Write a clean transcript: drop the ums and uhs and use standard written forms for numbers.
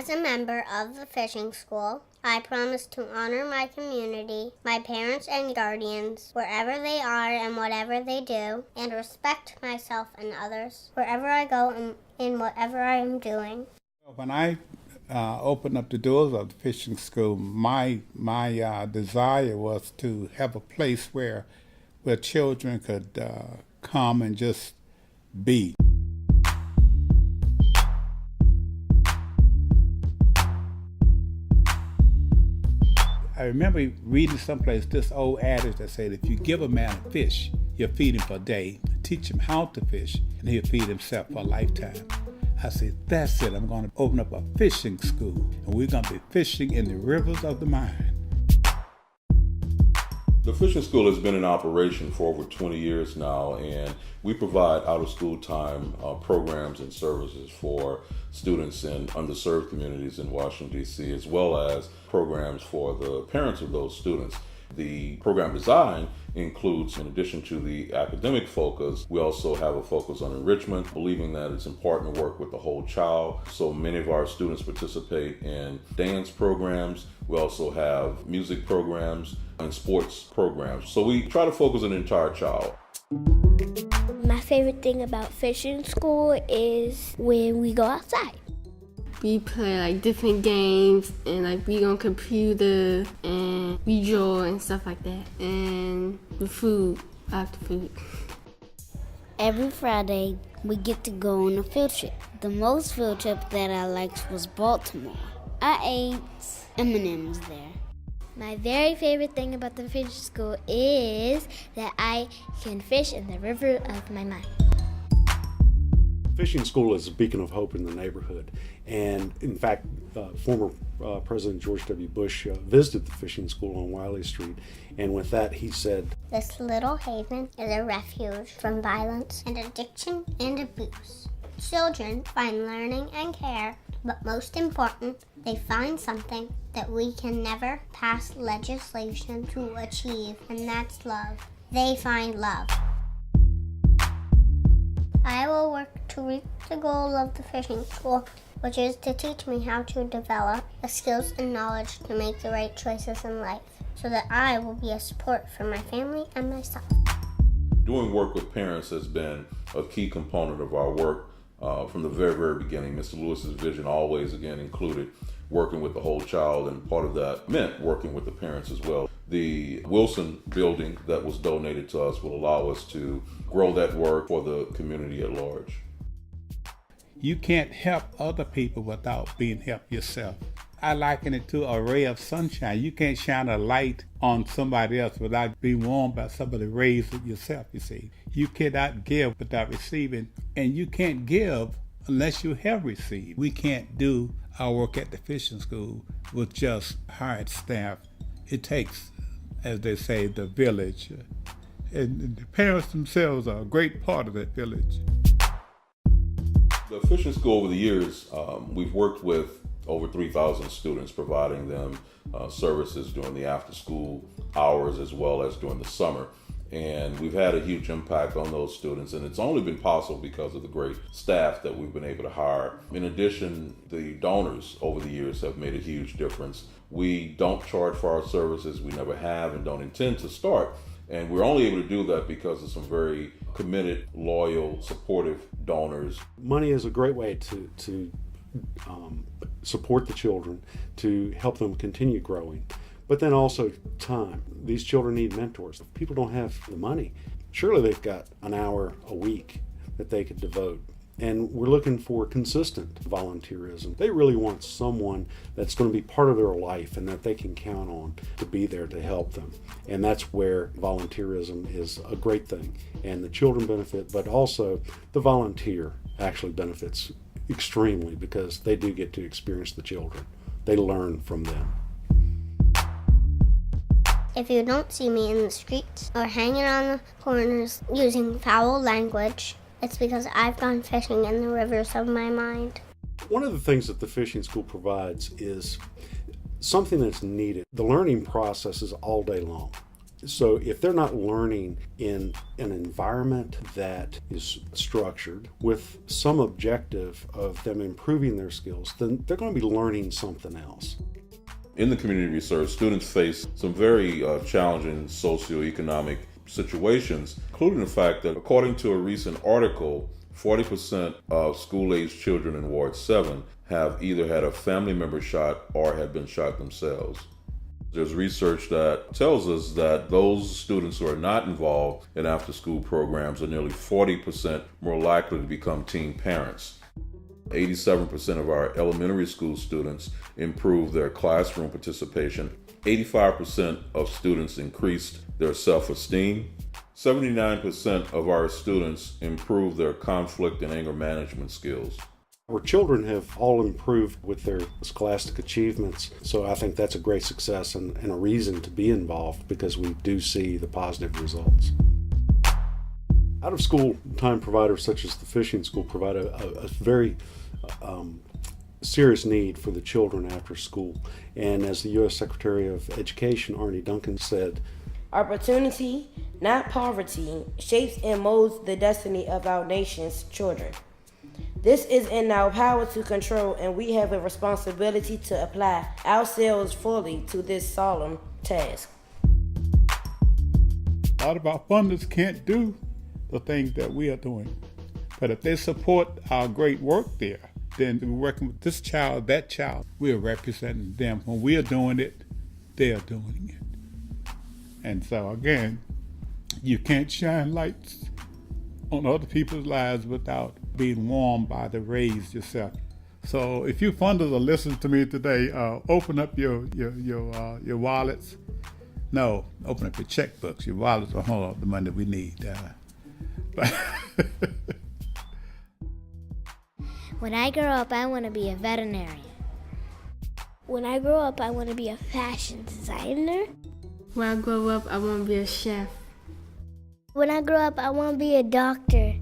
As a member of the fishing school, I promise to honor my community, my parents and guardians, wherever they are and whatever they do, and respect myself and others wherever I go and in whatever I am doing. When I opened up the doors of the fishing school, my desire was to have a place where children could come and just be. I remember reading someplace this old adage that said, if you give a man a fish, you'll feed him for a day, teach him how to fish, and he'll feed himself for a lifetime. I said, that's it, I'm going to open up a fishing school, and we're going to be fishing in the rivers of the mind. The fishing school has been in operation for over 20 years now, and we provide out-of-school time programs and services for students in underserved communities in Washington, D.C., as well as programs for the parents of those students. The program design includes, in addition to the academic focus, we also have a focus on enrichment, believing that it's important to work with the whole child. So many of our students participate in dance programs. We also have music programs and sports programs. So we try to focus on the entire child. My favorite thing about fishing school is when we go outside. We play different games and we on computer and we draw and stuff like that. And the food, after food. Every Friday, we get to go on a field trip. The most field trip that I liked was Baltimore. I ate M&Ms there. My very favorite thing about the fishing school is that I can fish in the river of my mind. Fishing school is a beacon of hope in the neighborhood. And in fact, former President George W. Bush visited the fishing school on Wiley Street. And with that, he said, "This little haven is a refuge from violence and addiction and abuse. Children find learning and care, but most important, they find something that we can never pass legislation to achieve, and that's love. They find love." I will work to reach the goal of the fishing school, which is to teach me how to develop the skills and knowledge to make the right choices in life, so that I will be a support for my family and myself. Doing work with parents has been a key component of our work from the very, very beginning. Mr. Lewis's vision always, again, included working with the whole child, and part of that meant working with the parents as well. The Wilson building that was donated to us will allow us to grow that work for the community at large. You can't help other people without being helped yourself. I liken it to a ray of sunshine. You can't shine a light on somebody else without being warmed by some of the rays of yourself, you see. You cannot give without receiving, and you can't give unless you have received. We can't do our work at the fishing school with just hired staff. It takes, as they say, the village. And the parents themselves are a great part of that village. The fishing school over the years, we've worked with over 3,000 students, providing them services during the after-school hours as well as during the summer. And we've had a huge impact on those students, and it's only been possible because of the great staff that we've been able to hire. In addition, the donors over the years have made a huge difference. We don't charge for our services, we never have and don't intend to start. And we're only able to do that because of some very committed, loyal, supportive donors. Money is a great way to support the children, to help them continue growing. But then also time. These children need mentors. If people don't have the money, surely they've got an hour a week that they could devote. And we're looking for consistent volunteerism. They really want someone that's going to be part of their life and that they can count on to be there to help them. And that's where volunteerism is a great thing. And the children benefit, but also the volunteer actually benefits extremely because they do get to experience the children. They learn from them. If you don't see me in the streets or hanging on the corners using foul language, it's because I've gone fishing in the rivers of my mind. One of the things that the fishing school provides is something that's needed. The learning process is all day long. So if they're not learning in an environment that is structured with some objective of them improving their skills, then they're going to be learning something else. In the community research, students face some very challenging socioeconomic situations, including the fact that according to a recent article, 40% of school-aged children in Ward 7 have either had a family member shot or have been shot themselves. There's research that tells us that those students who are not involved in after-school programs are nearly 40% more likely to become teen parents. 87% of our elementary school students improved their classroom participation. 85% of students increased their self-esteem. 79% of our students improved their conflict and anger management skills. Our children have all improved with their scholastic achievements, so I think that's a great success and a reason to be involved because we do see the positive results. Out-of-school time providers such as the fishing school provide a very serious need for the children after school. And as the U.S. Secretary of Education, Arne Duncan, said, "Opportunity, not poverty, shapes and molds the destiny of our nation's children. This is in our power to control, and we have a responsibility to apply ourselves fully to this solemn task." A lot of our funders can't do the things that we are doing. But if they support our great work there, then we're working with this child, that child, we are representing them. When we are doing it, they are doing it. And so again, you can't shine lights on other people's lives without being warmed by the rays yourself. So if you funders are listening to me today, open up your wallets. No, open up your checkbooks. Your wallets will hold up the money we need. When I grow up, I want to be a veterinarian. When I grow up, I want to be a fashion designer. When I grow up, I want to be a chef. When I grow up, I want to be a doctor.